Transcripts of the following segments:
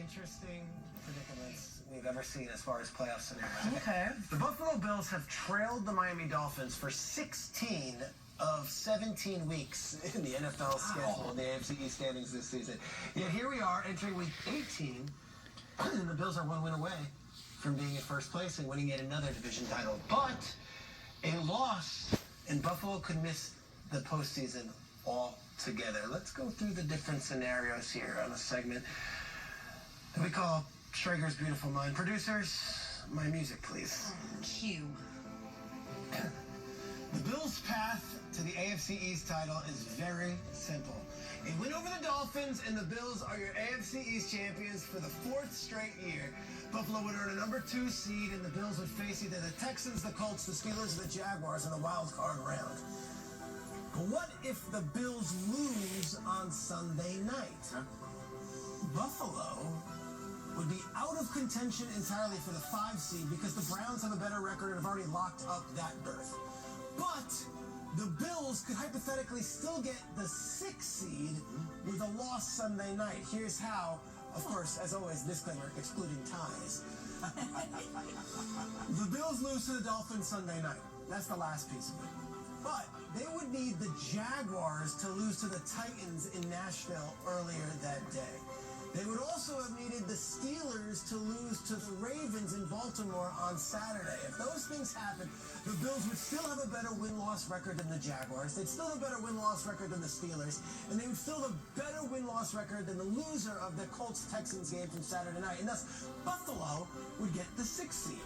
interesting predicaments we've ever seen as far as playoff scenarios. Okay. The Buffalo Bills have trailed the Miami Dolphins for 16 of 17 weeks in the NFL schedule, in the AFC East standings this season. Yet here we are entering week 18, and the Bills are one win away from being in first place and winning yet another division title. But a loss, and Buffalo could miss the postseason altogether. Let's go through the different scenarios here on a segment that we call Schrager's Beautiful Mind. Producers, my music, please. Cue. The Bills' path to the AFC East title is very simple. A win over the Dolphins, and the Bills are your AFC East champions for the 4th straight year. Buffalo would earn a number 2 seed, and the Bills would face either the Texans, the Colts, the Steelers, or the Jaguars in the wild card round. But what if the Bills lose on Sunday night? Buffalo would be out of contention entirely for the 5 seed because the Browns have a better record and have already locked up that berth. But the Bills could hypothetically still get the 6th seed with a loss Sunday night. Here's how. Of course, as always, disclaimer, excluding ties. The Bills lose to the Dolphins Sunday night. That's the last piece of it. But they would need the Jaguars to lose to the Titans in Nashville earlier that day. They would also have needed the Steelers to lose to the Ravens in Baltimore on Saturday. If those things happen, the Bills would still have a better win-loss record than the Jaguars. They'd still have a better win-loss record than the Steelers. And they would still have a better win-loss record than the loser of the Colts-Texans game from Saturday night. And thus, Buffalo would get the 6th seed.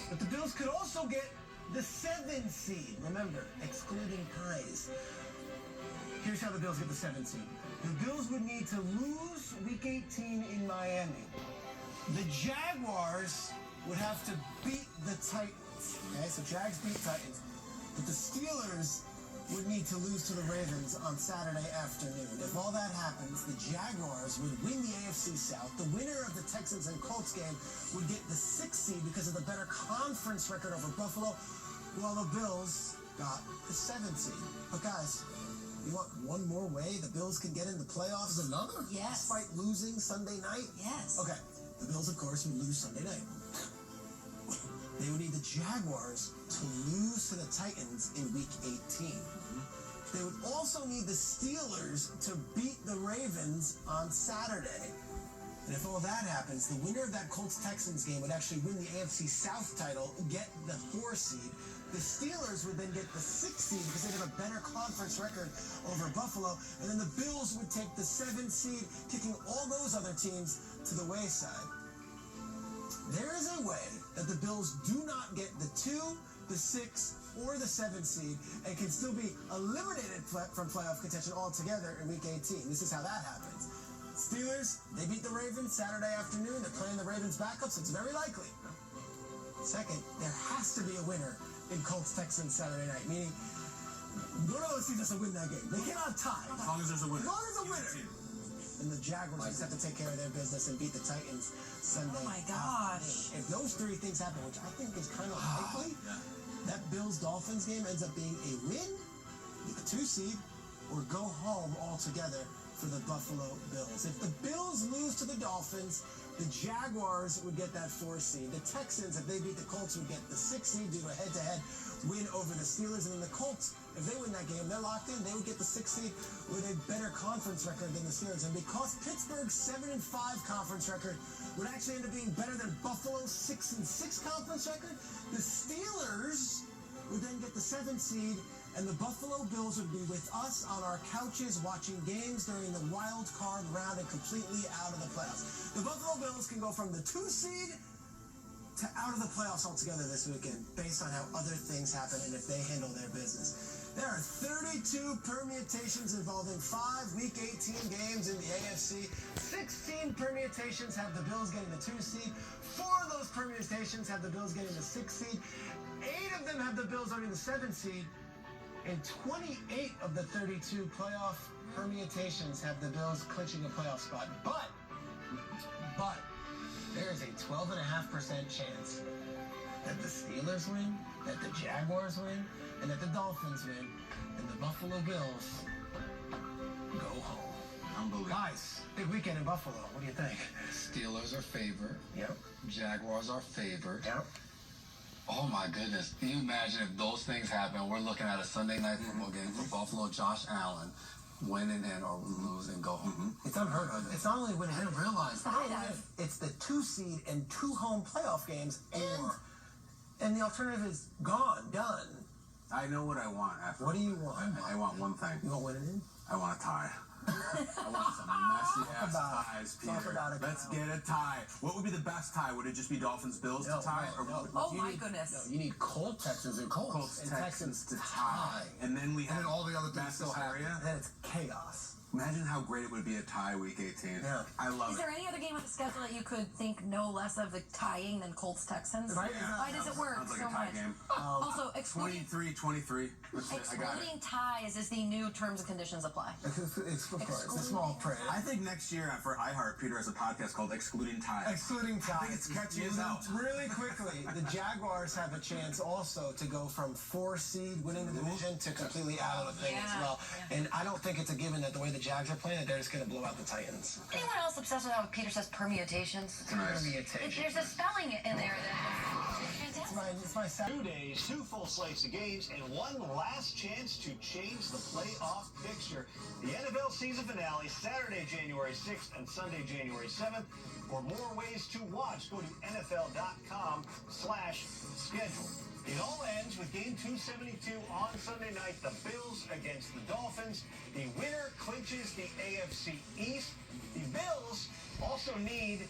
But the Bills could also get the 7th seed. Remember, excluding ties. Here's how the Bills get the 7th seed. The Bills would need to lose Week 18 in Miami. The Jaguars would have to beat the Titans. Okay, so Jags beat Titans. But the Steelers would need to lose to the Ravens on Saturday afternoon. If all that happens, the Jaguars would win the AFC South. The winner of the Texans and Colts game would get the 6th seed because of the better conference record over Buffalo, while the Bills got the 7th seed. But guys, you want one more way the Bills can get in the playoffs? Another? Yes. Despite losing Sunday night? Yes. Okay, the Bills, of course, would lose Sunday night. They would need the Jaguars to lose to the Titans in Week 18. They would also need the Steelers to beat the Ravens on Saturday. And if all that happens, the winner of that Colts-Texans game would actually win the AFC South title, get the 4 seed. The Steelers would then get the 6th seed because they'd have a better conference record over Buffalo. And then the Bills would take the 7th seed, kicking all those other teams to the wayside. There is a way that the Bills do not get the 2, the 6, or the 7th seed and can still be eliminated from playoff contention altogether in Week 18. This is how that happens. Steelers, they beat the Ravens Saturday afternoon. They're playing the Ravens backups. It's very likely. Second, there has to be a winner in Colts-Texans Saturday night, meaning one of those teams has to win that game. They cannot tie. As long as there's a winner. As long as there's a winner. And the Jaguars just have to take care of their business and beat the Titans Sunday. Oh my gosh. If those 3 things happen, which I think is kind of likely, that Bills-Dolphins game ends up being a win, get the 2 seed, or go home altogether for the Buffalo Bills. If the Bills lose to the Dolphins, the Jaguars would get that 4 seed. The Texans, if they beat the Colts, would get the 6 seed due to a head-to-head win over the Steelers. And then the Colts, if they win that game, they're locked in. They would get the 6th seed with a better conference record than the Steelers. And because Pittsburgh's 7-5 conference record would actually end up being better than Buffalo's 6-6 conference record, the Steelers would then get the 7th seed, and the Buffalo Bills would be with us on our couches watching games during the wild card round and completely out of the playoffs. The Buffalo Bills can go from the 2 seed to out of the playoffs altogether this weekend based on how other things happen and if they handle their business. There are 32 permutations involving 5 Week 18 games in the AFC. 16 permutations have the Bills getting the 2 seed. 4 of those permutations have the Bills getting the 6th seed. 8 of them have the Bills earning the 7th seed. And 28 of the 32 playoff permutations have the Bills clinching a playoff spot. But there is a 12.5% chance that the Steelers win, that the Jaguars win, and that the Dolphins win, and the Buffalo Bills go home. Unbelievable. Guys, big weekend in Buffalo. What do you think? Steelers are favorite. Yep. Jaguars are favored. Yep. Oh my goodness. Can you imagine if those things happen? We're looking at a Sunday night football game for Buffalo, Josh Allen, winning and or lose and go home. It's unheard of. It's not only winning. I didn't realize. It's the 2 seed and 2 home playoff games, and the alternative is gone, done. I know what I want after. What do you want? I want one thing. You want winning? I want a tie. I want some messy ass ties, Peter. Talk about it. Let's get a tie. What would be the best tie? Would it just be Dolphins Bills to tie? Oh my goodness. No, you need Colts, Texans, and Colts, and Texans to tie. And then we have all the other best area. Then it's chaos. Imagine how great it would be a tie week 18. Yeah. I love Is it. there any other game on the schedule that you could think no less of the tying than Colts Texans? Right? Why does it work Sounds like so a tie much? game. Also, excluding 23. That's it. I got it. ties is the new terms and conditions apply. It's a small print. I think next year for iHeart, Peter has a podcast called Excluding Ties. Excluding ties. I think it's catchy as hell. Really quickly, the Jaguars have a chance also to go from 4 seed winning the division to completely out of the thing as well. And I don't think it's a given that the way the Jags are playing, they're just going to blow out the Titans. Anyone else obsessed with how Peter says permutations? There's a spelling in there that It's my 2 days, 2 full slates of games, and one last chance to change the playoff picture. The NFL season finale, Saturday, January 6th and Sunday, January 7th. For more ways to watch, go to NFL.com/schedule. It all ends with game 272 on Sunday night. The Bills against the Dolphins. The winner clinches the AFC East. The Bills also need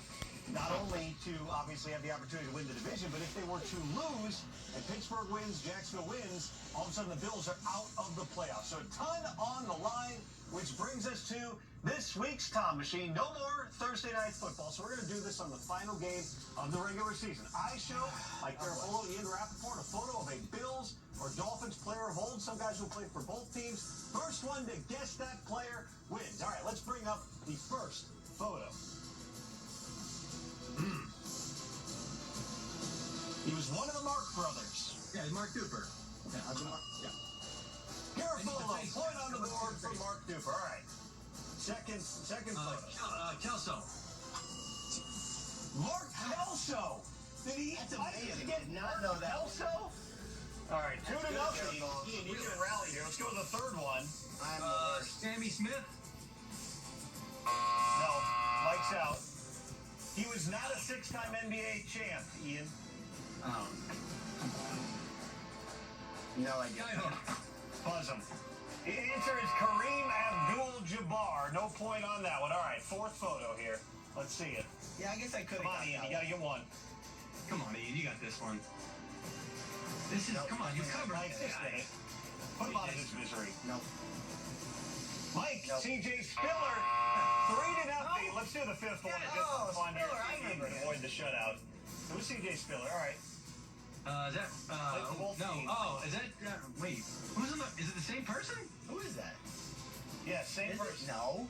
not only to obviously have the opportunity to win the division, but if they were to lose and Pittsburgh wins, Jacksonville wins, all of a sudden the Bills are out of the playoffs. So a ton on the line, which brings us to this week's Tom Machine. No more Thursday night football, so we're going to do this on the final game of the regular season. I show Mike Garafolo, Ian Rappaport, a photo of a Bills or Dolphins player of old. Some guys who played for both teams. First one to guess that player wins. All right, let's bring up the first photo. He was one of the Mark brothers. Yeah, Mark Duper. Garafolo, point on the board for Mark Duper. All right. Second photo. Kelso. Mark Kelso. Did he get not know that? Kelso? All right, 2-0. Ian, you can rally here. Let's go to the third one. Sammy Smith. No, Mike's out. He was not a 6-time NBA champ, Ian. Oh. No idea. Buzz him. The answer is Kareem Abdul-Jabbar. No point on that one. All right, fourth photo here. Let's see it. Yeah, I guess I could have. Come on, Ian. You got to get one. Come on, Ian. You got this one. This is, come on, you covered Mike, this. put him out of his misery. Nope. Mike, C.J. Spiller, 3-0. Let's do the fifth one. Just for fun here. Avoid the shutout. It was C.J. Spiller. All right. Is that, is that, wait, who's on the, is it the same person? Who is that? Yeah, same person. No.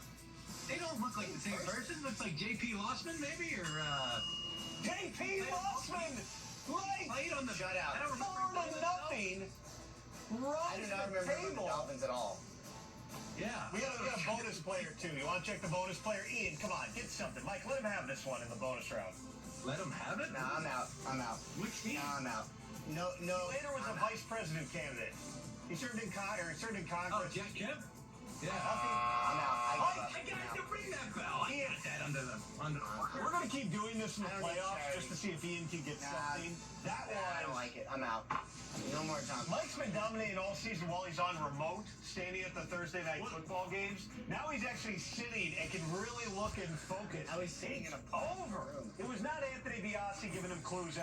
They don't look like the same person. Looks like J.P. Lossman, maybe, or, J.P. Lossman! Right! played on the, Shut out. I don't remember. 4-0. Right I do not to the remember the table. Dolphins at all. Yeah. We got a bonus player, too. You want to check the bonus player? Ian, come on, get something. Mike, let him have this one in the bonus round. Let him have it? No, I'm out. Which team? No, I'm out. No. He later was a vice president candidate. He served in Congress. Oh, Jack Kemp? Yeah. I'm out. I got to ring that bell. I got that under the. We're going to keep doing this in the playoffs just to see if Ian can get something. That one. I don't like it. I'm out. No more time. Mike's been dominating all season while he's on remote, standing at the Thursday night football games. Now he's actually sitting and can really look and focus. I was sitting in a Over. It was not Anthony Biasi giving him clues